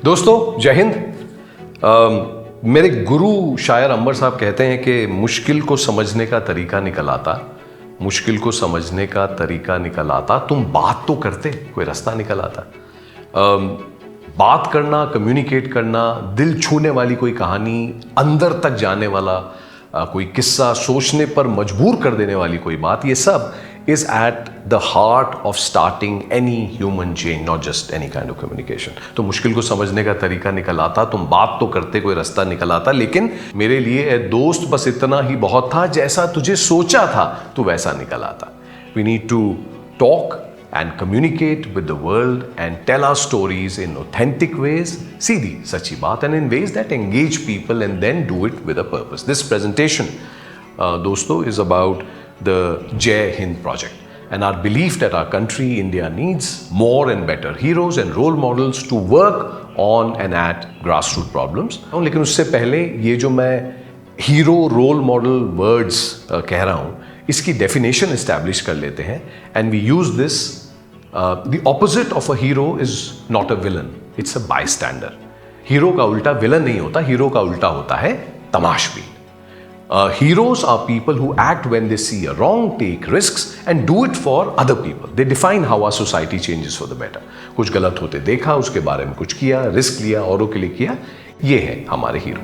दोस्तों जय हिंद। मेरे गुरु शायर अंबर साहब कहते हैं कि मुश्किल को समझने का तरीका निकल आता, मुश्किल को समझने का तरीका निकल आता, तुम बात तो करते कोई रास्ता निकल आता। बात करना, कम्युनिकेट करना, दिल छूने वाली कोई कहानी, अंदर तक जाने वाला कोई किस्सा, सोचने पर मजबूर कर देने वाली कोई बात, ये सब is at the heart of starting any human change, not just any kind of communication. तो मुश्किल को समझने का तरीका निकल आता, तुम बात तो करते कोई रास्ता निकल आता, लेकिन मेरे लिए ए दोस्त बस इतना ही बहुत था, जैसा तुझे सोचा था तो वैसा निकल आता. We need to talk and communicate with the world and tell our stories in authentic ways, सीधी सच्ची बात, and in ways that engage people and then do it with a purpose. This presentation, दोस्तों, is about the Jai Hind project and our belief that our country, India, needs more and better heroes and role models to work on and at grassroots problems. लेकिन उससे पहले ये जो मैं hero role model words कह रहा हूँ, इसकी डेफिनेशन एस्टैब्लिश कर लेते हैं. And we use this. The opposite of a hero is not a villain, it's a bystander. Hero का उल्टा विलन नहीं होता, हीरो का उल्टा होता है तमाशबीन. Heroes are people who act when they see a wrong, take risks and do it for other people. They define how our society changes for the better. कुछ गलत होते देखा, उसके बारे में कुछ किया, रिस्क लिया, औरों के लिए किया. ये है हमारे hero.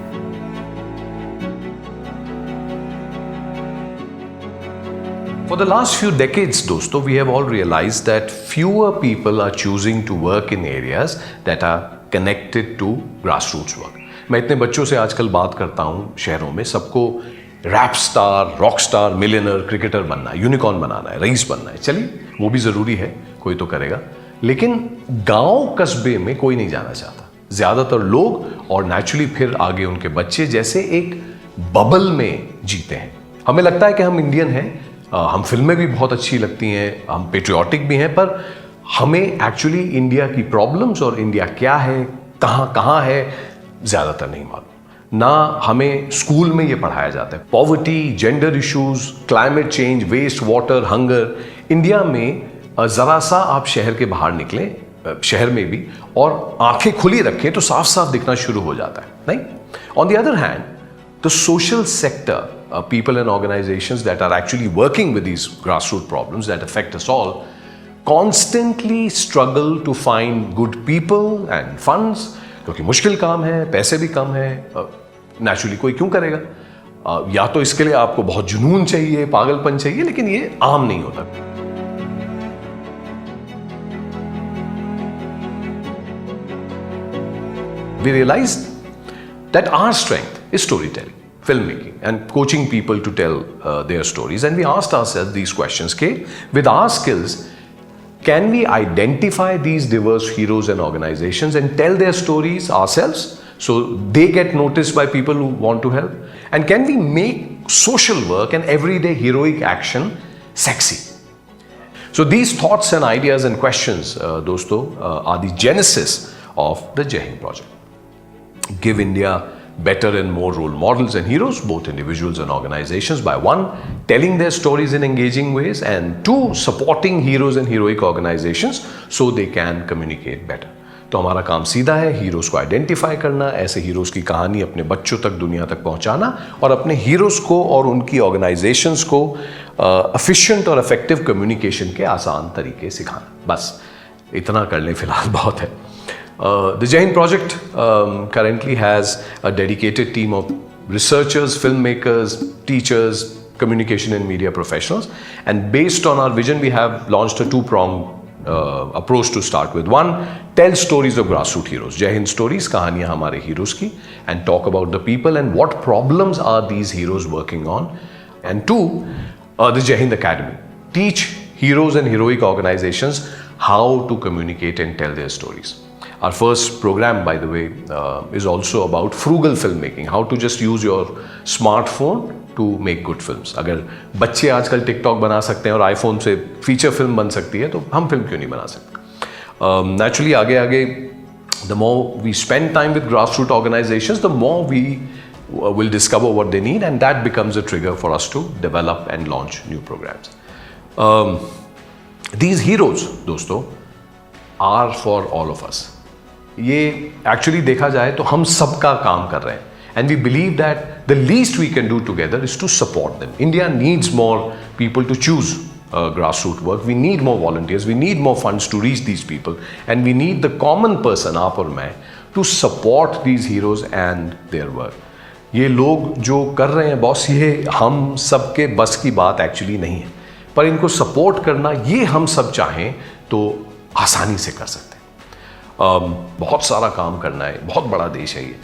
For the last few decades, दोस्तों, we have all realized that fewer people are choosing to work in areas that are connected to grassroots work. मैं इतने बच्चों से आजकल बात करता हूँ शहरों में, सबको rap star, rock star, millionaire, cricketer बनना है, यूनिकॉर्न बनाना है, रईस बनना है. चलिए, वो भी ज़रूरी है, कोई तो करेगा. लेकिन गांव कस्बे में कोई नहीं जाना चाहता. ज़्यादातर लोग और नेचुरली फिर आगे उनके बच्चे जैसे एक बबल में जीते हैं. हमें लगता है कि हम इंडियन हैं, हम फिल्में भी बहुत अच्छी लगती हैं, हम पेट्रियाटिक भी हैं, पर हमें एक्चुअली इंडिया की प्रॉब्लम्स और इंडिया क्या है, कहाँ कहाँ है, ज़्यादातर नहीं मालूम. ना हमें स्कूल में ये पढ़ाया जाता है. Poverty, gender issues, climate change, waste water, hunger. India में ज़रा सा आप शहर के बाहर निकलें, शहर में भी, और आंखें खुली रखें तो साफ साफ दिखना शुरू हो जाता है, नहीं? On the other hand, the social sector, people and organizations that are actually working with these grassroots problems that affect us all constantly struggle to find good people and funds, क्योंकि मुश्किल काम है, पैसे भी कम है. नेचुरली कोई क्यों करेगा? या तो इसके लिए आपको बहुत जुनून चाहिए, पागलपन चाहिए, लेकिन ये आम नहीं होता. We realized that our strength is storytelling, filmmaking, and coaching people to tell their stories. And we asked ourselves these questions: with our skills, can we identify these diverse heroes and organizations and tell their stories ourselves so they get noticed by people who want to help? And can we make social work and everyday heroic action sexy? So these thoughts and ideas and questions, dosto, are the genesis of the Jai Hind project. Give India better and more role models and heroes, both individuals and organizations, by one, telling their stories in engaging ways, and two, supporting heroes and heroic organizations so they can communicate better. तो हमारा काम सीधा है, heroes को identify करना, ऐसे heroes की कहानी अपने बच्चों तक, दुनिया तक पहुंचाना, और अपने हीरोज को और उनकी ऑर्गेनाइजेशंस को एफिशिएंट और इफेक्टिव कम्युनिकेशन के आसान तरीके सिखाना. बस इतना कर लें, फिलहाल बहुत है. The Jai Hind project currently has a dedicated team of researchers, filmmakers, teachers, communication and media professionals. And based on our vision, we have launched a two-pronged approach to start with. One, tell stories of grassroots heroes. Jai Hind stories, कहानियाँ हमारे heroes की, and talk about the people and what problems are these heroes working on. And two, the Jai Hind Academy. Teach heroes and heroic organizations how to communicate and tell their stories. Our first program, by the way, is also about frugal filmmaking, how to just use your smartphone to make good films. अगर बच्चे आजकल TikTok बना सकते हैं और iPhone से feature film बन सकती है, तो हम फिल्म क्यों नहीं बना सकते? Naturally, आगे आगे, the more we spend time with grassroots organizations, the more we will discover what they need, and that becomes a trigger for us to develop and launch new programs. These heroes, दोस्तों, are for all of us. ये actually देखा जाए तो हम सबका काम कर रहे हैं. And we believe that the least we can do together is to support them. India needs more people to choose grassroots work. We need more volunteers. We need more funds to reach these people. And we need the common person, आप और मैं, to support these heroes and their work. ये लोग जो कर रहे हैं boss, ये हम सबके बस की बात एक्चुअली नहीं है, पर इनको सपोर्ट करना ये हम सब चाहें तो आसानी से कर सकते हैं. बहुत सारा काम करना है, बहुत बड़ा देश है ये.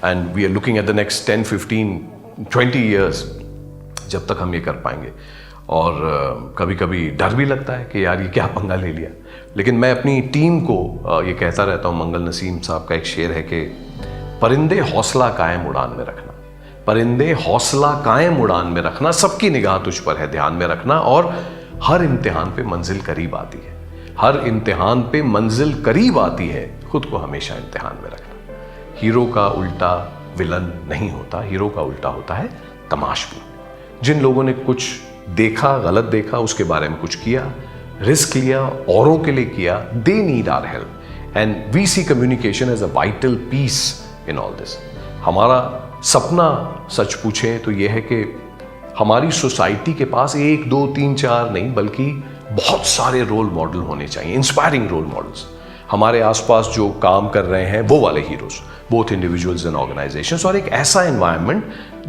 And we are looking at the next 10, 15, 20 years जब तक हम ये कर पाएंगे. और कभी कभी डर भी लगता है कि यार ये क्या पंगा ले लिया. लेकिन मैं अपनी टीम को ये कहता रहता हूँ, मंगल नसीम साहब का एक शेर है कि परिंदे हौसला कायम उड़ान में रखना, परिंदे हौसला कायम उड़ान में रखना, सबकी निगाह तुझ पर है ध्यान में रखना, और हर इम्तिहान पे मंजिल करीब आती है, हर इम्तिहान पे मंजिल करीब आती है, खुद को हमेशा इम्तिहान में रखना. हीरो का उल्टा विलन नहीं होता, हीरो का उल्टा होता है तमाशबीन. जिन लोगों ने कुछ देखा, गलत देखा, उसके बारे में कुछ किया, रिस्क लिया, औरों के लिए किया, they need our help. And we see communication as a vital piece in all this. हमारा सपना सच पूछे तो यह है कि हमारी सोसाइटी के पास 1, 2, 3, 4 नहीं, बल्कि बहुत सारे रोल मॉडल होने चाहिए, इंस्पायरिंग रोल मॉडल्स. हमारे आसपास जो काम कर रहे हैं वो वाले heroes, both individuals and organisations, और एक ऐसा एनवायरनमेंट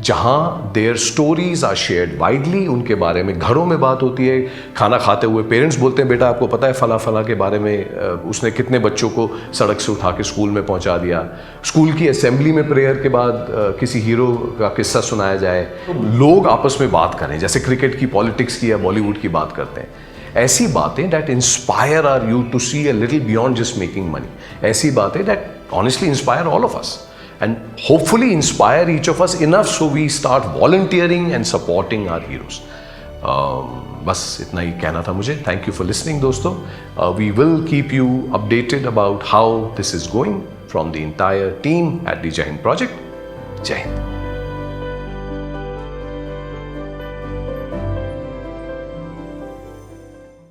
जहां their stories are shared widely. उनके बारे में घरों में बात होती है, खाना खाते हुए पेरेंट्स बोलते हैं, बेटा आपको पता है फला फला के बारे में, उसने कितने बच्चों को सड़क से उठा के स्कूल में पहुंचा दिया. स्कूल की असेंबली में प्रेयर के बाद किसी हीरो का किस्सा सुनाया जाए. लोग आपस में बात करें, जैसे क्रिकेट की, पॉलिटिक्स की या बॉलीवुड की बात करते हैं. ऐसी बातें that inspire our youth to see a little beyond just making money. ऐसी बातें that honestly inspire all of us and hopefully inspire each of us enough so we start volunteering and supporting our heroes. बस इतना ही कहना था मुझे. Thank you for listening दोस्तों. We will keep you updated about how this is going from the entire team at the Jai Hind Project. Jai Hind.